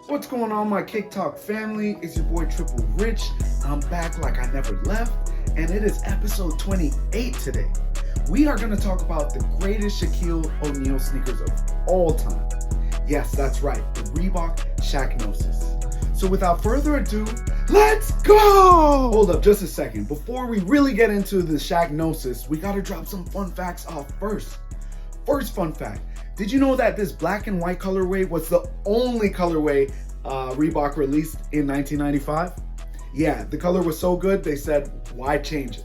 What's going on, my Kick Talk family? It's your boy Tripple Rich. I'm back like I never left, and it is episode 28 today. We are going to talk about the greatest Shaquille O'Neal sneakers of all time. Yes, that's right, the Reebok Shaqnosis. So without further ado, let's go! Hold up just a second. Before we really get into the Shaqnosis, we got to drop some fun facts off first. First fun fact. Did you know that this black and white colorway was the only colorway Reebok released in 1995? Yeah, the color was so good, they said, why change it?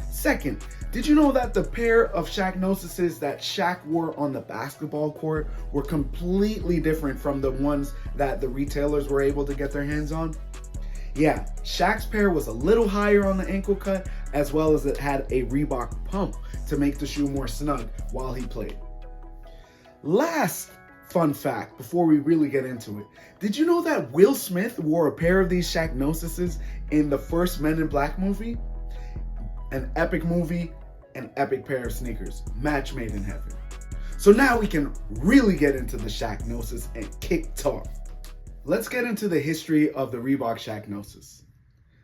Second, did you know that the pair of Shaqnosises that Shaq wore on the basketball court were completely different from the ones that the retailers were able to get their hands on? Yeah, Shaq's pair was a little higher on the ankle cut, as well as it had a Reebok pump to make the shoe more snug while he played. Last fun fact before we really get into it. Did you know that Will Smith wore a pair of these Shaqnosises in the first Men in Black movie? An epic movie, an epic pair of sneakers. Match made in heaven. So now we can really get into the Shaqnosis and kick talk. Let's get into the history of the Reebok Shaqnosis.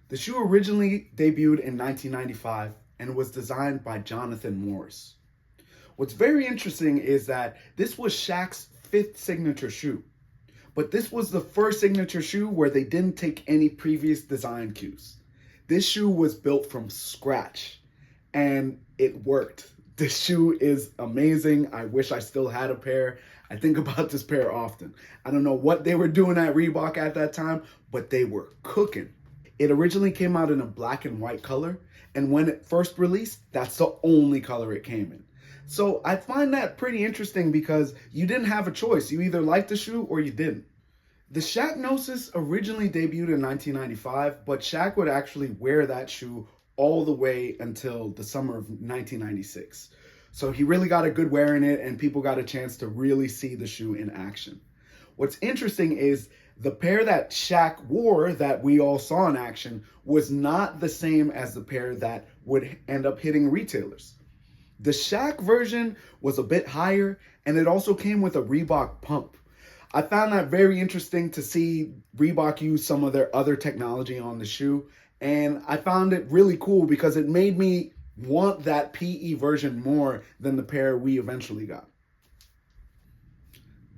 The shoe originally debuted in 1995 and was designed by Jonathan Morris. What's very interesting is that this was Shaq's fifth signature shoe, but this was the first signature shoe where they didn't take any previous design cues. This shoe was built from scratch and it worked. This shoe is amazing. I wish I still had a pair. I think about this pair often. I don't know what they were doing at Reebok at that time, but they were cooking. It originally came out in a black and white color, and when it first released, that's the only color it came in. So I find that pretty interesting because you didn't have a choice. You either liked the shoe or you didn't. The Shaqnosis originally debuted in 1995, but Shaq would actually wear that shoe all the way until the summer of 1996. So he really got a good wear in it and people got a chance to really see the shoe in action. What's interesting is the pair that Shaq wore that we all saw in action was not the same as the pair that would end up hitting retailers. The Shaq version was a bit higher, and it also came with a Reebok pump. I found that very interesting to see Reebok use some of their other technology on the shoe, and I found it really cool because it made me want that PE version more than the pair we eventually got.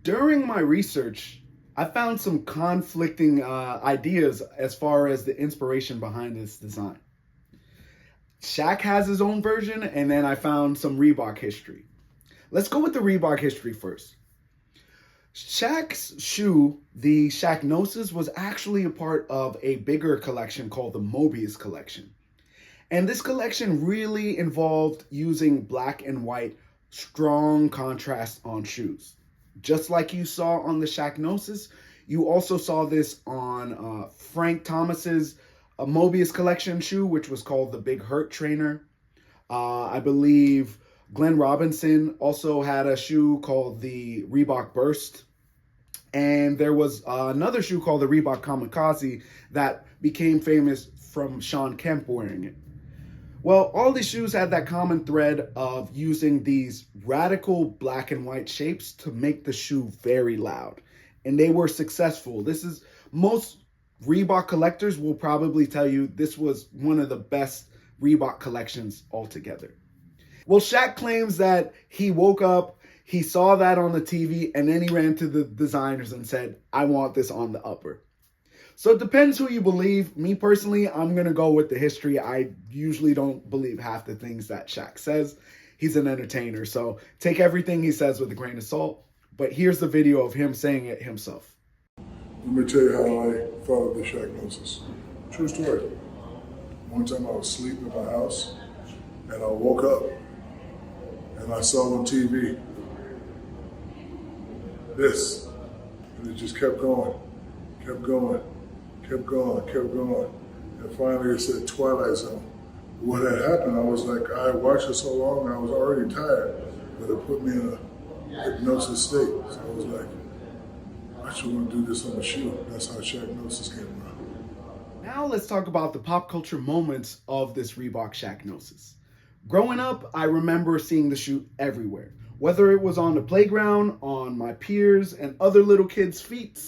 During my research, I found some conflicting ideas as far as the inspiration behind this design. Shaq has his own version, and then I found some Reebok history. Let's go with the Reebok history first. Shaq's shoe, the Shaqnosis, was actually a part of a bigger collection called the Mobius collection. And this collection really involved using black and white, strong contrast on shoes. Just like you saw on the Shaqnosis, you also saw this on Frank Thomas's a Mobius collection shoe, which was called the Big Hurt Trainer. I believe Glenn Robinson also had a shoe called the Reebok Burst. And there was another shoe called the Reebok Kamikaze that became famous from Sean Kemp wearing it. Well, all these shoes had that common thread of using these radical black and white shapes to make the shoe very loud. And they were successful. Most Reebok collectors will probably tell you this was one of the best Reebok collections altogether. Well, Shaq claims that he woke up, he saw that on the TV, and then he ran to the designers and said, I want this on the upper. So it depends who you believe. Me personally, I'm going to go with the history. I usually don't believe half the things that Shaq says. He's an entertainer, so take everything he says with a grain of salt. But here's the video of him saying it himself. Let me tell you how I thought of the Shaqnosis. True story. One time I was asleep in my house and I woke up and I saw on TV this, and it just kept going, kept going, kept going, kept going. And finally it said Twilight Zone. What had happened, I was like, I watched it so long and I was already tired, but it put me in a hypnosis state. So I was like, I should want to do this on the shoe. That's how Shaqnosis came around. Now let's talk about the pop culture moments of this Reebok Shaqnosis. Growing up, I remember seeing the shoe everywhere. Whether it was on the playground, on my peers and other little kids' feet,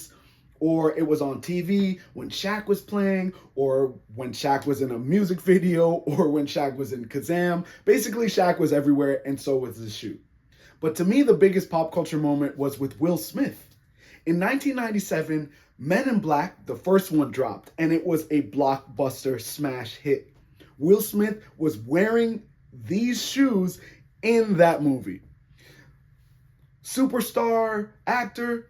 or it was on TV when Shaq was playing, or when Shaq was in a music video, or when Shaq was in Kazam. Basically, Shaq was everywhere, and so was the shoe. But to me, the biggest pop culture moment was with Will Smith. In 1997, Men in Black, the first one, dropped, and it was a blockbuster smash hit. Will Smith was wearing these shoes in that movie. Superstar actor,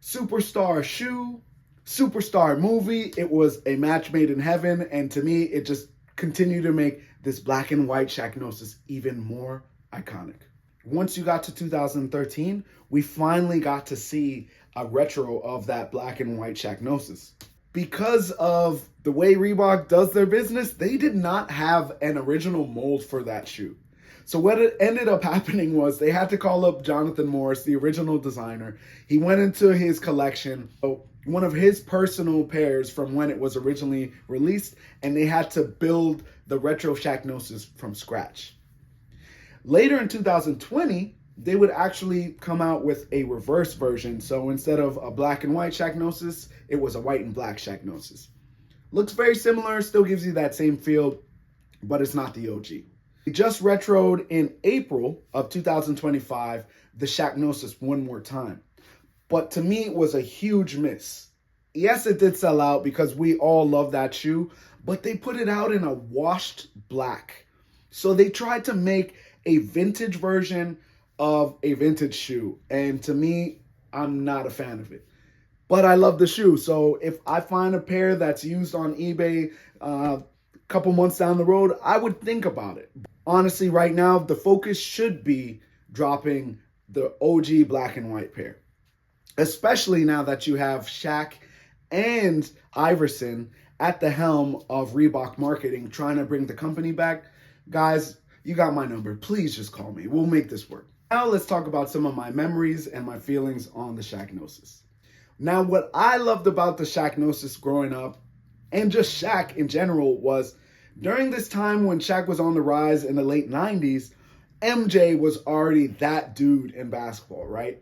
superstar shoe, superstar movie. It was a match made in heaven, and to me, it just continued to make this black and white Shaqnosis even more iconic. Once you got to 2013, we finally got to see a retro of that black and white Shaqnosis. Because of the way Reebok does their business, they did not have an original mold for that shoe. So what ended up happening was they had to call up Jonathan Morris, the original designer. He went into his collection, one of his personal pairs from when it was originally released, and they had to build the retro Shaqnosis from scratch. Later in 2020, they would actually come out with a reverse version. So instead of a black and white Shaqnosis, it was a white and black Shaqnosis. Looks very similar, still gives you that same feel, but it's not the OG. They just retroed in April of 2025 the Shaqnosis one more time. But to me, it was a huge miss. Yes, it did sell out because we all love that shoe, but they put it out in a washed black. So they tried to make a vintage version of a vintage shoe, and to me, I'm not a fan of it. But I love the shoe, so if I find a pair that's used on eBay a couple months down the road, I would think about it. Honestly, right now, the focus should be dropping the OG black and white pair, especially now that you have Shaq and Iverson at the helm of Reebok marketing, trying to bring the company back. Guys, you got my number. Please just call me. We'll make this work. Now let's talk about some of my memories and my feelings on the Shaqnosis. Now, what I loved about the Shaqnosis growing up, and just Shaq in general, was during this time when Shaq was on the rise in the late 90s, MJ was already that dude in basketball, right?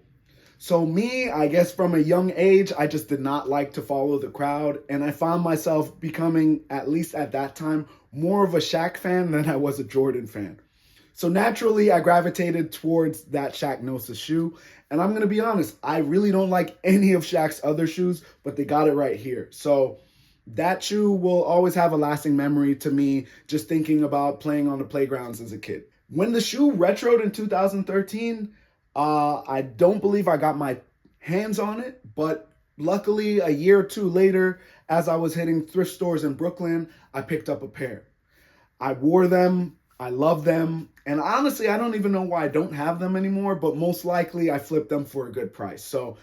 So me, I guess from a young age, I just did not like to follow the crowd, and I found myself becoming, at least at that time, more of a Shaq fan than I was a Jordan fan. So naturally, I gravitated towards that Shaqnosis shoe. And I'm going to be honest, I really don't like any of Shaq's other shoes, but they got it right here. So that shoe will always have a lasting memory to me, just thinking about playing on the playgrounds as a kid. When the shoe retroed in 2013, I don't believe I got my hands on it, but luckily a year or two later, as I was hitting thrift stores in Brooklyn, I picked up a pair. I wore them. I love them, and honestly, I don't even know why I don't have them anymore, but most likely I flipped them for a good price. So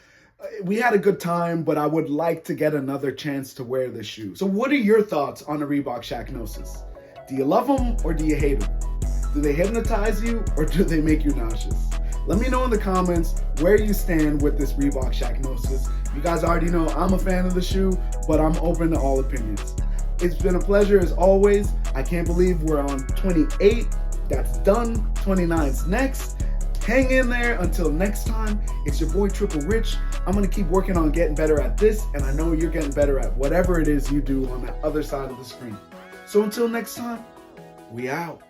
we had a good time, but I would like to get another chance to wear this shoe. So what are your thoughts on the Reebok Shaqnosis? Do you love them or do you hate them? Do they hypnotize you or do they make you nauseous? Let me know in the comments where you stand with this Reebok Shaqnosis. You guys already know I'm a fan of the shoe, but I'm open to all opinions. It's been a pleasure as always. I can't believe we're on 28. That's done. 29's next. Hang in there until next time. It's your boy Tripple Rich. I'm going to keep working on getting better at this, and I know you're getting better at whatever it is you do on the other side of the screen. So until next time, we out.